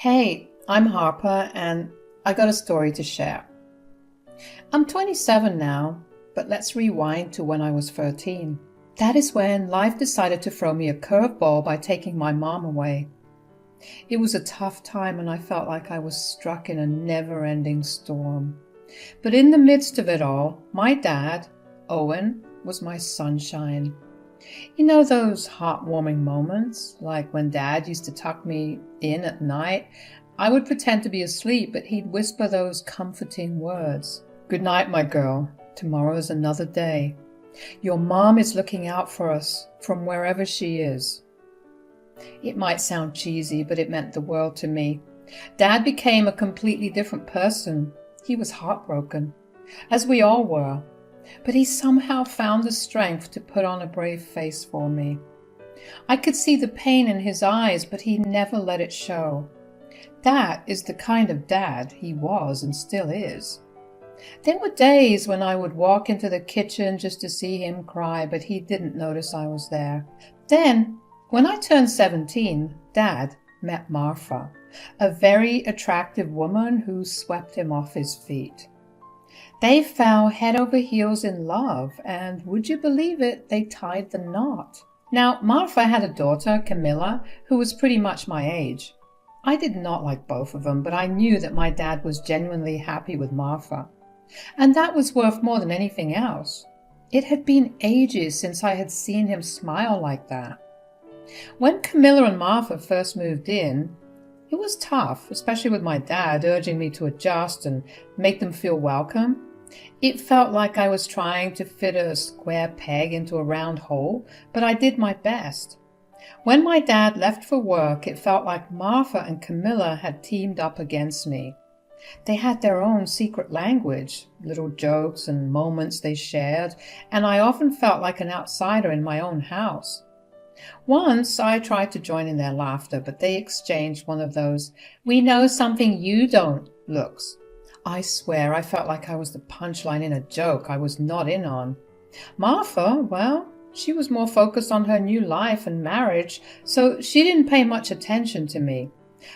Hey, I'm Harper and I got a story to share. I'm 27 now, but let's rewind to when I was 13. That is when life decided to throw me a curveball by taking my mom away. It was a tough time and I felt like I was struck in a never-ending storm. But in the midst of it all, my dad, Owen, was my sunshine. You know those heartwarming moments, like when Dad used to tuck me in at night? I would pretend to be asleep, but he'd whisper those comforting words. "Good night, my girl. Tomorrow is another day. Your mom is looking out for us from wherever she is." It might sound cheesy, but it meant the world to me. Dad became a completely different person. He was heartbroken, as we all were. But he somehow found the strength to put on a brave face for me. I could see the pain in his eyes, but he never let it show. That is the kind of dad he was and still is. There were days when I would walk into the kitchen just to see him cry, but he didn't notice I was there. Then, when I turned 17, Dad met Martha, a very attractive woman who swept him off his feet. They fell head over heels in love, and would you believe it, they tied the knot. Now, Martha had a daughter, Camilla, who was pretty much my age. I did not like both of them, but I knew that my dad was genuinely happy with Martha. And that was worth more than anything else. It had been ages since I had seen him smile like that. When Camilla and Martha first moved in, it was tough, especially with my dad urging me to adjust and make them feel welcome. It felt like I was trying to fit a square peg into a round hole, but I did my best. When my dad left for work, it felt like Martha and Camilla had teamed up against me. They had their own secret language, little jokes and moments they shared, and I often felt like an outsider in my own house. Once I tried to join in their laughter, but they exchanged one of those "we know something you don't" looks. I swear I felt like I was the punchline in a joke I was not in on. Martha, well, she was more focused on her new life and marriage, so she didn't pay much attention to me.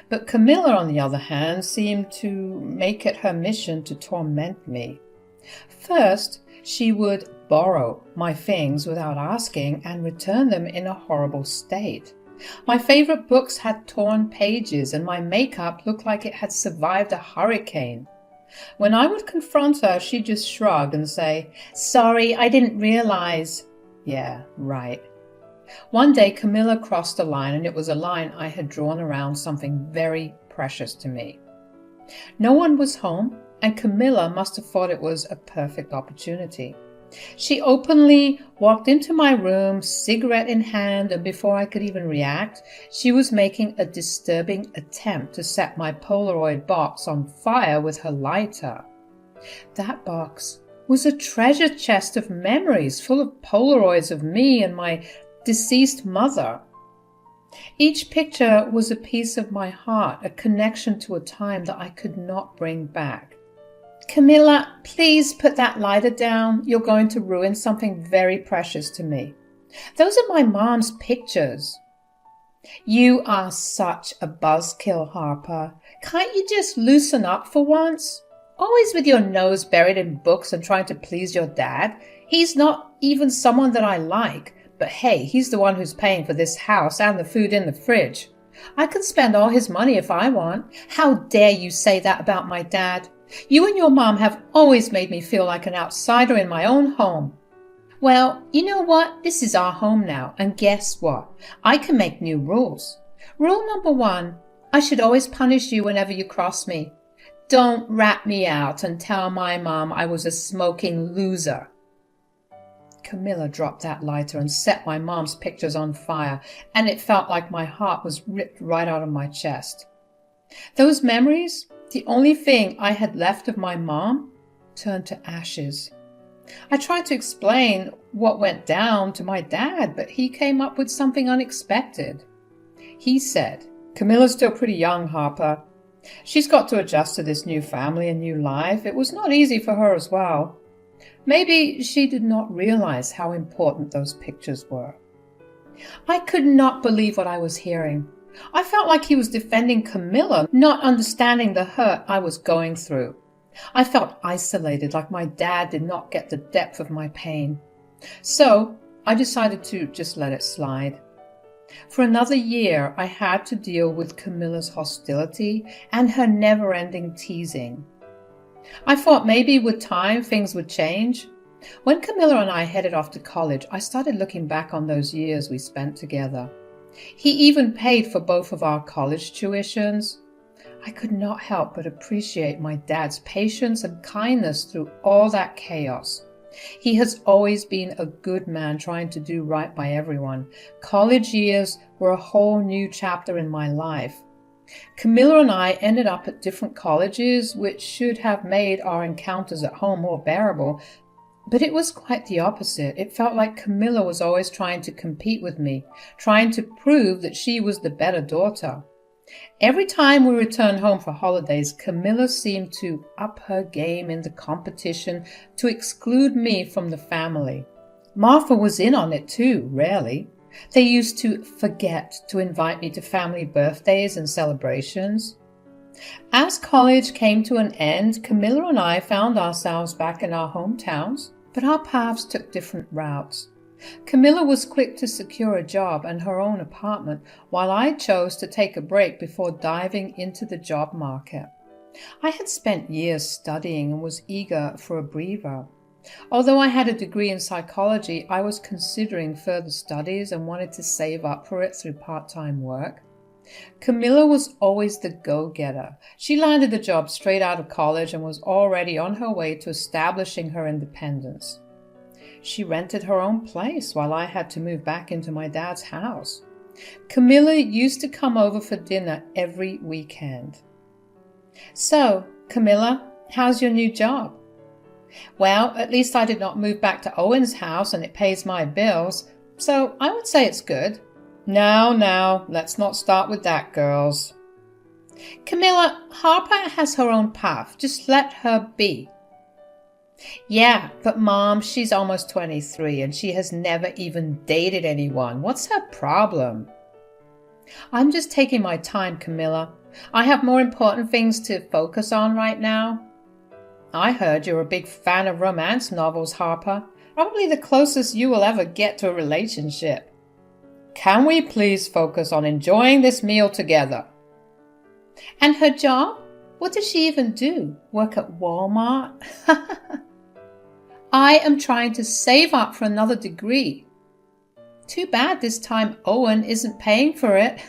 But Camilla, on the other hand, seemed to make it her mission to torment me. First, she would borrow my things without asking and return them in a horrible state. My favorite books had torn pages and my makeup looked like it had survived a hurricane. When I would confront her, she'd just shrug and say, "Sorry, I didn't realize." Yeah, right. One day Camilla crossed a line, and it was a line I had drawn around something very precious to me. No one was home, and Camilla must have thought it was a perfect opportunity. She openly walked into my room, cigarette in hand, and before I could even react, she was making a disturbing attempt to set my Polaroid box on fire with her lighter. That box was a treasure chest of memories full of Polaroids of me and my deceased mother. Each picture was a piece of my heart, a connection to a time that I could not bring back. "Camilla, please put that lighter down. You're going to ruin something very precious to me. Those are my mom's pictures." "You are such a buzzkill, Harper. Can't you just loosen up for once? Always with your nose buried in books and trying to please your dad. He's not even someone that I like, but hey, he's the one who's paying for this house and the food in the fridge. I can spend all his money if I want. How dare you say that about my dad? You and your mom have always made me feel like an outsider in my own home." "Well, you know what? This is our home now, and guess what? I can make new rules. Rule number 1, I should always punish you whenever you cross me. Don't rat me out and tell my mom I was a smoking loser." Camilla dropped that lighter and set my mom's pictures on fire, and it felt like my heart was ripped right out of my chest. Those memories, the only thing I had left of my mom, turned to ashes. I tried to explain what went down to my dad, but he came up with something unexpected. He said, "Camilla's still pretty young, Harper. She's got to adjust to this new family and new life. It was not easy for her as well. Maybe she did not realize how important those pictures were." I could not believe what I was hearing. I felt like he was defending Camilla, not understanding the hurt I was going through. I felt isolated, like my dad did not get the depth of my pain. So I decided to just let it slide. For another year, I had to deal with Camilla's hostility and her never-ending teasing. I thought maybe with time things would change. When Camilla and I headed off to college, I started looking back on those years we spent together. He even paid for both of our college tuitions. I could not help but appreciate my dad's patience and kindness through all that chaos. He has always been a good man trying to do right by everyone. College years were a whole new chapter in my life. Camilla and I ended up at different colleges, which should have made our encounters at home more bearable, but it was quite the opposite. It felt like Camilla was always trying to compete with me, trying to prove that she was the better daughter. Every time we returned home for holidays, Camilla seemed to up her game in the competition to exclude me from the family. Martha was in on it too, rarely. They used to forget to invite me to family birthdays and celebrations. As college came to an end, Camilla and I found ourselves back in our hometowns, but our paths took different routes. Camilla was quick to secure a job and her own apartment, while I chose to take a break before diving into the job market. I had spent years studying and was eager for a breather. Although I had a degree in psychology, I was considering further studies and wanted to save up for it through part-time work. Camilla was always the go-getter. She landed a job straight out of college and was already on her way to establishing her independence. She rented her own place while I had to move back into my dad's house. Camilla used to come over for dinner every weekend. So, Camilla, how's your new job? Well, at least I did not move back to Owen's house and it pays my bills, so I would say it's good. Now, let's not start with that, girls. Camilla, Harper has her own path. Just let her be. Yeah, but Mom, she's almost 23 and she has never even dated anyone. What's her problem? I'm just taking my time, Camilla. I have more important things to focus on right now. I heard you're a big fan of romance novels, Harper. Probably the closest you will ever get to a relationship. Can we please focus on enjoying this meal together? And her job? What does she even do? Work at Walmart? I am trying to save up for another degree. Too bad this time Owen isn't paying for it.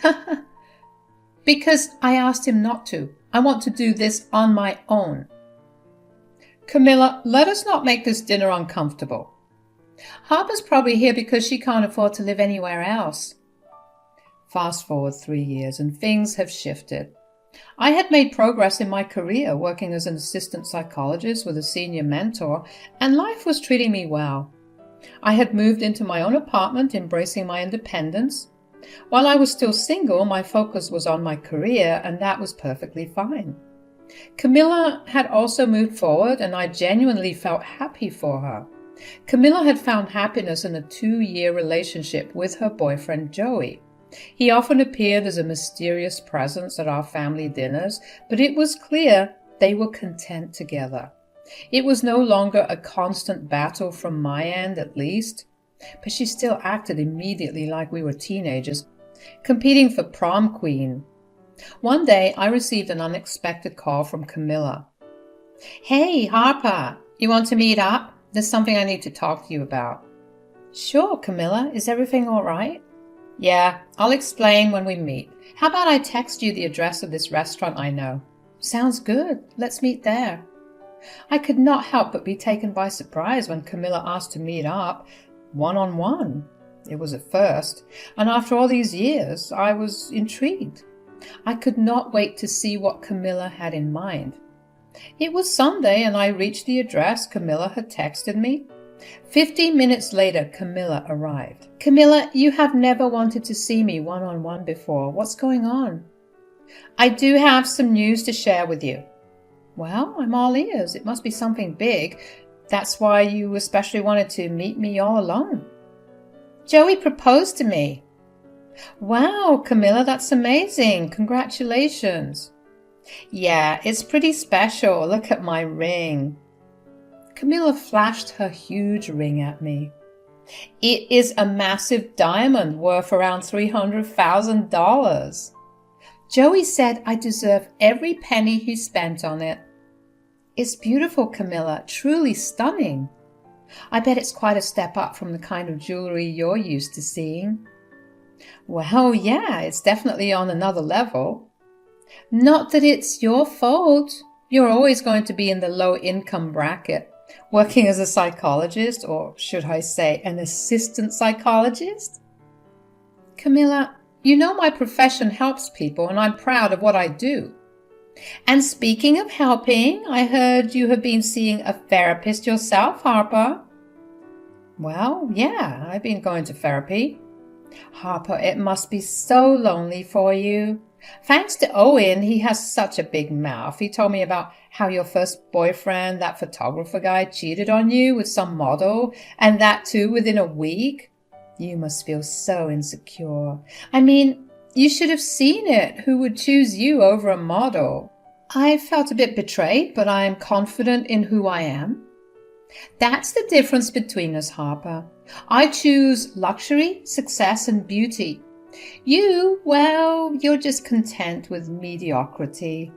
Because I asked him not to. I want to do this on my own. Camilla, let us not make this dinner uncomfortable. Harper's probably here because she can't afford to live anywhere else. Fast forward 3 years and things have shifted. I had made progress in my career, working as an assistant psychologist with a senior mentor, and life was treating me well. I had moved into my own apartment, embracing my independence. While I was still single, my focus was on my career, and that was perfectly fine. Camilla had also moved forward, and I genuinely felt happy for her. Camilla had found happiness in a 2-year relationship with her boyfriend Joey. He often appeared as a mysterious presence at our family dinners, but it was clear they were content together. It was no longer a constant battle from my end, at least, but she still acted immediately like we were teenagers, competing for prom queen. One day, I received an unexpected call from Camilla. Hey, Harper, you want to meet up? There's something I need to talk to you about. Sure, Camilla. Is everything all right? Yeah, I'll explain when we meet. How about I text you the address of this restaurant I know? Sounds good. Let's meet there. I could not help but be taken by surprise when Camilla asked to meet up one-on-one. It was a first, and after all these years, I was intrigued. I could not wait to see what Camilla had in mind. It was Sunday, and I reached the address Camilla had texted me. 15 minutes later, Camilla arrived. Camilla, you have never wanted to see me one-on-one before. What's going on? I do have some news to share with you. Well, I'm all ears. It must be something big. That's why you especially wanted to meet me all alone. Joey proposed to me. Wow, Camilla, that's amazing. Congratulations. Yeah, it's pretty special. Look at my ring. Camilla flashed her huge ring at me. It is a massive diamond worth around $300,000. Joey said I deserve every penny he spent on it. It's beautiful, Camilla, truly stunning. I bet it's quite a step up from the kind of jewelry you're used to seeing. Well, yeah, it's definitely on another level. Not that it's your fault. You're always going to be in the low income bracket, working as a psychologist, or should I say an assistant psychologist? Camilla, you know my profession helps people and I'm proud of what I do. And speaking of helping, I heard you have been seeing a therapist yourself, Harper. Well, yeah, I've been going to therapy. Harper, it must be so lonely for you. Thanks to Owen, he has such a big mouth. He told me about how your first boyfriend, that photographer guy, cheated on you with some model, and that too within a week. You must feel so insecure. I mean, you should have seen it. Who would choose you over a model? I felt a bit betrayed, but I am confident in who I am. That's the difference between us, Harper. I choose luxury, success, and beauty. You, well, you're just content with mediocrity.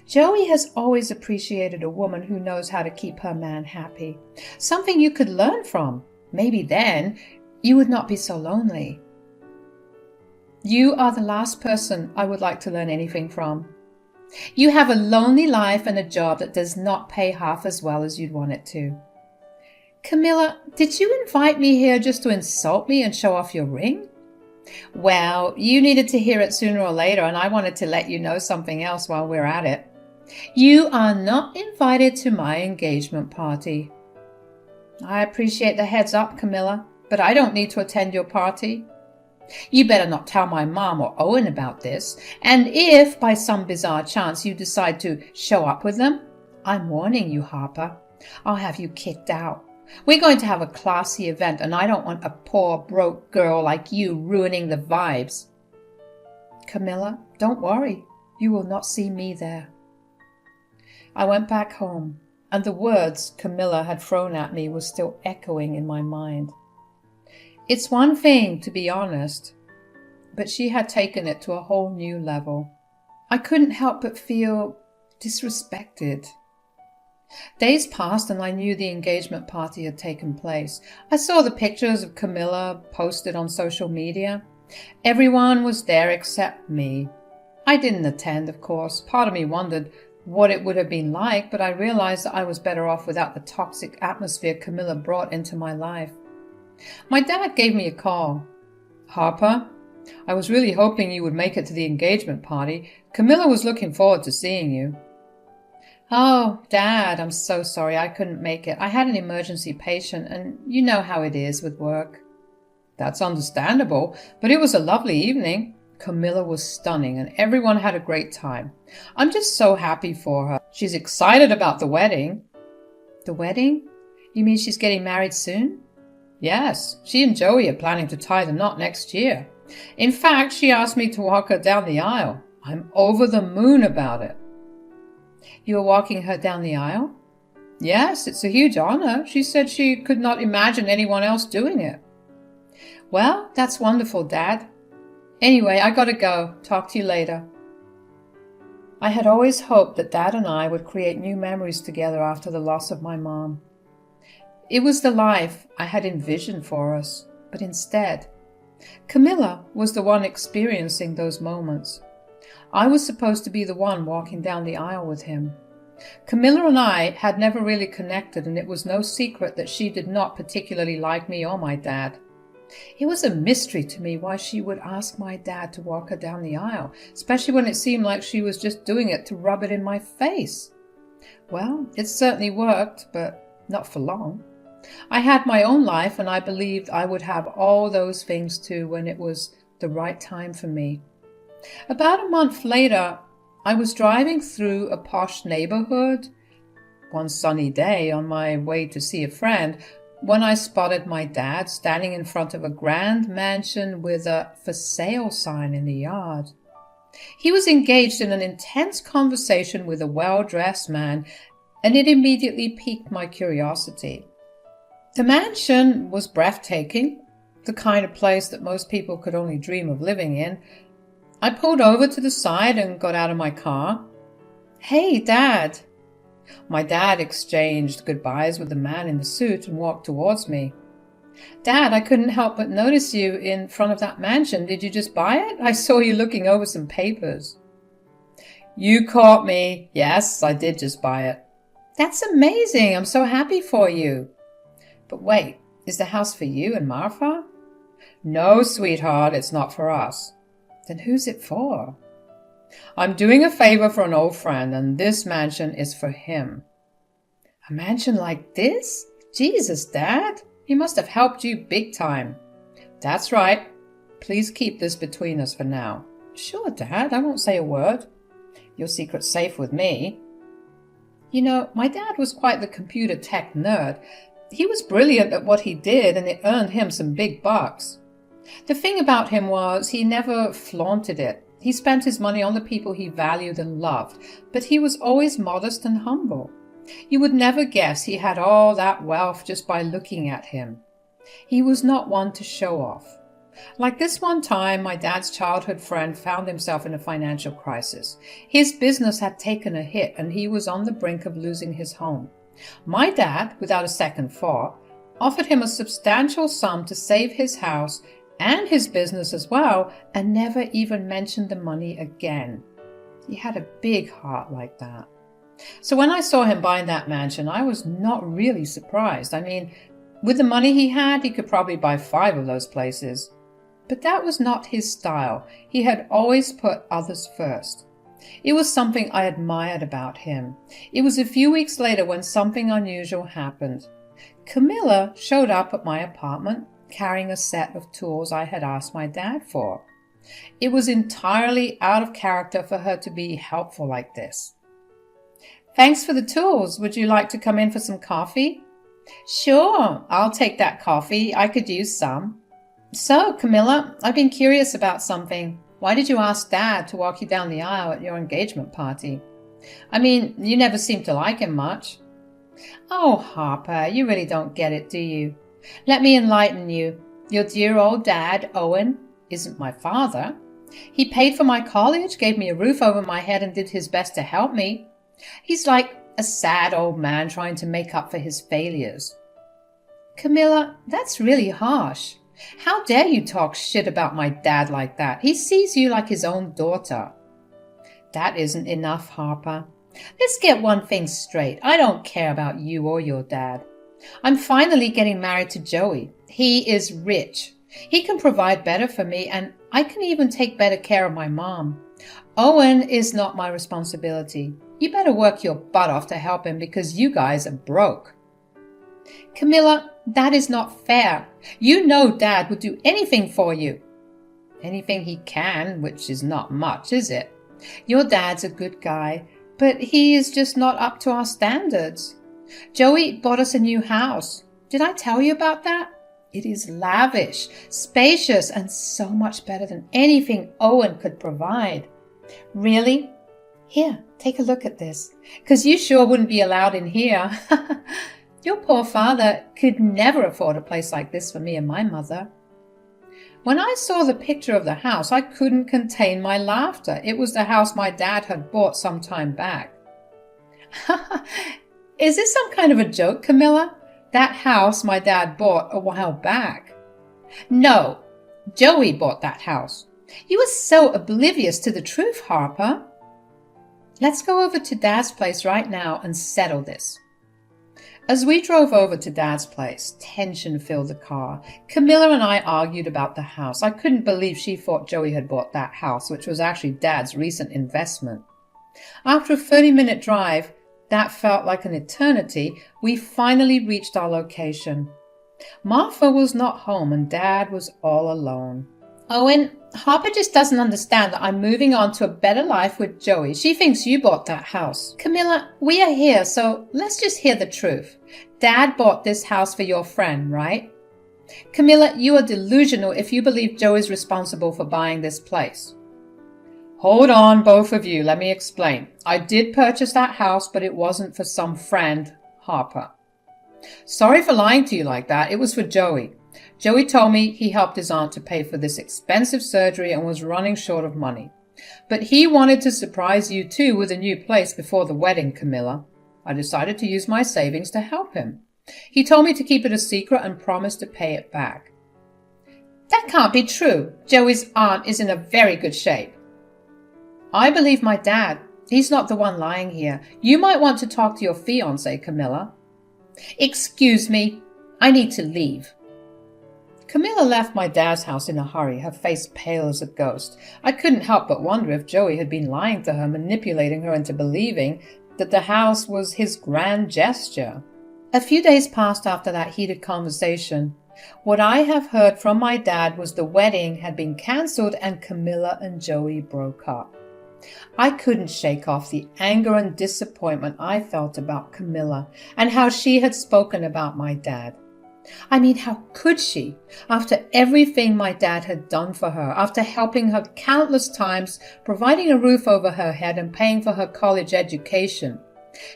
Joey has always appreciated a woman who knows how to keep her man happy. Something you could learn from. Maybe then you would not be so lonely. You are the last person I would like to learn anything from. You have a lonely life and a job that does not pay half as well as you'd want it to. Camilla, did you invite me here just to insult me and show off your ring? Well, you needed to hear it sooner or later, and I wanted to let you know something else while we're at it. You are not invited to my engagement party. I appreciate the heads up, Camilla, but I don't need to attend your party. You better not tell my mom or Owen about this, and if by some bizarre chance you decide to show up with them, I'm warning you, Harper, I'll have you kicked out. We're going to have a classy event, and I don't want a poor, broke girl like you ruining the vibes. Camilla, don't worry. You will not see me there. I went back home, and the words Camilla had thrown at me were still echoing in my mind. It's one thing to be honest, but she had taken it to a whole new level. I couldn't help but feel disrespected. Days passed and I knew the engagement party had taken place. I saw the pictures of Camilla posted on social media. Everyone was there except me. I didn't attend, of course. Part of me wondered what it would have been like, but I realized that I was better off without the toxic atmosphere Camilla brought into my life. My dad gave me a call. Harper, I was really hoping you would make it to the engagement party. Camilla was looking forward to seeing you. Oh, Dad, I'm so sorry I couldn't make it. I had an emergency patient, and you know how it is with work. That's understandable, but it was a lovely evening. Camilla was stunning, and everyone had a great time. I'm just so happy for her. She's excited about the wedding. The wedding? You mean she's getting married soon? Yes, she and Joey are planning to tie the knot next year. In fact, she asked me to walk her down the aisle. I'm over the moon about it. You are walking her down the aisle? Yes, it's a huge honor. She said she could not imagine anyone else doing it. Well, that's wonderful, Dad. Anyway, I gotta go. Talk to you later. I had always hoped that Dad and I would create new memories together after the loss of my mom. It was the life I had envisioned for us, but instead, Camilla was the one experiencing those moments. I was supposed to be the one walking down the aisle with him. Camilla and I had never really connected, and it was no secret that she did not particularly like me or my dad. It was a mystery to me why she would ask my dad to walk her down the aisle, especially when it seemed like she was just doing it to rub it in my face. Well, it certainly worked, but not for long. I had my own life, and I believed I would have all those things too when it was the right time for me. About a month later, I was driving through a posh neighborhood one sunny day on my way to see a friend when I spotted my dad standing in front of a grand mansion with a "for sale" sign in the yard. He was engaged in an intense conversation with a well-dressed man, and it immediately piqued my curiosity. The mansion was breathtaking, the kind of place that most people could only dream of living in. I pulled over to the side and got out of my car. "Hey, Dad." My dad exchanged goodbyes with the man in the suit and walked towards me. "Dad, I couldn't help but notice you in front of that mansion. Did you just buy it? I saw you looking over some papers." "You caught me. Yes, I did just buy it." "That's amazing. I'm so happy for you." "But wait, is the house for you and Martha?" "No, sweetheart, it's not for us." "Then who's it for?" "I'm doing a favor for an old friend, and this mansion is for him." "A mansion like this? Jesus, Dad, he must have helped you big time." "That's right. Please keep this between us for now." "Sure, Dad, I won't say a word." "Your secret's safe with me." You know, my dad was quite the computer tech nerd. He was brilliant at what he did, and it earned him some big bucks. The thing about him was he never flaunted it. He spent his money on the people he valued and loved, but he was always modest and humble. You would never guess he had all that wealth just by looking at him. He was not one to show off. Like this one time, my dad's childhood friend found himself in a financial crisis. His business had taken a hit, and he was on the brink of losing his home. My dad, without a second thought, offered him a substantial sum to save his house and his business as well, and never even mentioned the money again. He had a big heart like that. So when I saw him buying that mansion, I was not really surprised. I mean, with the money he had, he could probably buy 5 of those places. But that was not his style. He had always put others first. It was something I admired about him. It was a few weeks later when something unusual happened. Camilla showed up at my apartment carrying a set of tools I had asked my dad for. It was entirely out of character for her to be helpful like this. "Thanks for the tools. Would you like to come in for some coffee?" "Sure, I'll take that coffee. I could use some." "So, Camilla, I've been curious about something. Why did you ask Dad to walk you down the aisle at your engagement party? I mean, you never seem to like him much." "Oh, Harper, you really don't get it, do you? Let me enlighten you. Your dear old dad, Owen, isn't my father. He paid for my college, gave me a roof over my head, and did his best to help me. He's like a sad old man trying to make up for his failures." "Camilla, that's really harsh. How dare you talk shit about my dad like that? He sees you like his own daughter." "That isn't enough, Harper. Let's get one thing straight. I don't care about you or your dad. I'm finally getting married to Joey. He is rich. He can provide better for me, and I can even take better care of my mom. Owen is not my responsibility. You better work your butt off to help him because you guys are broke." "Camilla, that is not fair. You know Dad would do anything for you." "Anything he can, which is not much, is it? Your dad's a good guy, but he is just not up to our standards. Joey bought us a new house. Did I tell you about that? It is lavish, spacious, and so much better than anything Owen could provide." "Really? Here, take a look at this, 'cause you sure wouldn't be allowed in here." "Your poor father could never afford a place like this for me and my mother." When I saw the picture of the house, I couldn't contain my laughter. It was the house my dad had bought some time back. "Is this some kind of a joke, Camilla? That house my dad bought a while back." "No, Joey bought that house. You are so oblivious to the truth, Harper." "Let's go over to Dad's place right now and settle this." As we drove over to Dad's place, tension filled the car. Camilla and I argued about the house. I couldn't believe she thought Joey had bought that house, which was actually Dad's recent investment. After a 30-minute drive, that felt like an eternity, we finally reached our location. Martha was not home and Dad was all alone. "Owen, Harper just doesn't understand that I'm moving on to a better life with Joey. She thinks you bought that house." "Camilla, we are here, so let's just hear the truth. Dad bought this house for your friend, right? Camilla, you are delusional if you believe Joe is responsible for buying this place. Hold on, both of you. Let me explain. I did purchase that house, but it wasn't for some friend, Harper. Sorry for lying to you like that. It was for Joey. Joey told me he helped his aunt to pay for this expensive surgery and was running short of money. But he wanted to surprise you too with a new place before the wedding, Camilla. I decided to use my savings to help him. He told me to keep it a secret and promised to pay it back. That can't be true. Joey's aunt is in a very good shape. I believe my dad. He's not the one lying here. You might want to talk to your fiancé, Camilla. Excuse me. I need to leave. Camilla left my dad's house in a hurry, her face pale as a ghost. I couldn't help but wonder if Joey had been lying to her, manipulating her into believing that the house was his grand gesture. A few days passed after that heated conversation. What I have heard from my dad was the wedding had been cancelled and Camilla and Joey broke up. I couldn't shake off the anger and disappointment I felt about Camilla and how she had spoken about my dad. I mean, how could she, after everything my dad had done for her, after helping her countless times, providing a roof over her head and paying for her college education?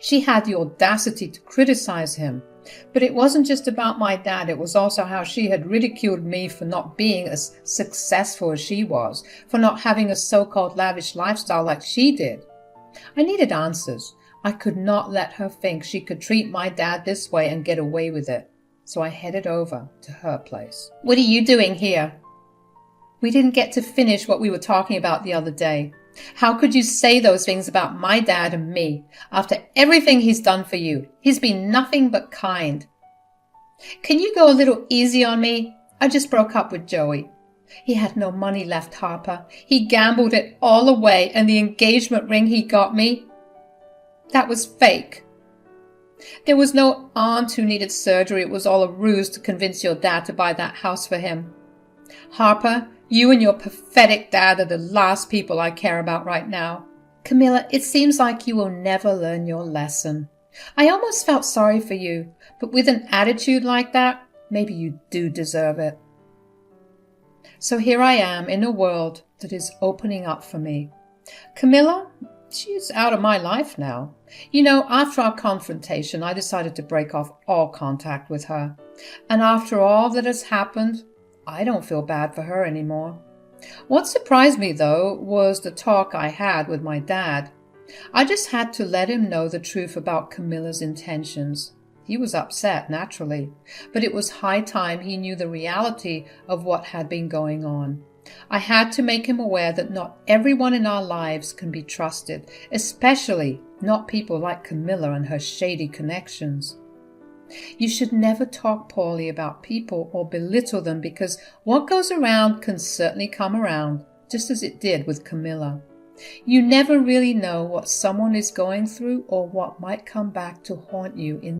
She had the audacity to criticize him. But it wasn't just about my dad, it was also how she had ridiculed me for not being as successful as she was, for not having a so-called lavish lifestyle like she did. I needed answers. I could not let her think she could treat my dad this way and get away with it. So I headed over to her place. What are you doing here? We didn't get to finish what we were talking about the other day. How could you say those things about my dad and me after everything he's done for you? He's been nothing but kind. Can you go a little easy on me? I just broke up with Joey. He had no money left, Harper. He gambled it all away, and the engagement ring he got me, that was fake. There was no aunt who needed surgery. It was all a ruse to convince your dad to buy that house for him. Harper, you and your pathetic dad are the last people I care about right now. Camilla, it seems like you will never learn your lesson. I almost felt sorry for you, but with an attitude like that, maybe you do deserve it. So here I am in a world that is opening up for me. Camilla, she's out of my life now. You know, after our confrontation, I decided to break off all contact with her. And after all that has happened, I don't feel bad for her anymore. What surprised me, though, was the talk I had with my dad. I just had to let him know the truth about Camilla's intentions. He was upset, naturally, but it was high time he knew the reality of what had been going on. I had to make him aware that not everyone in our lives can be trusted, especially not people like Camilla and her shady connections. You should never talk poorly about people or belittle them, because what goes around can certainly come around, just as it did with Camilla. You never really know what someone is going through or what might come back to haunt you in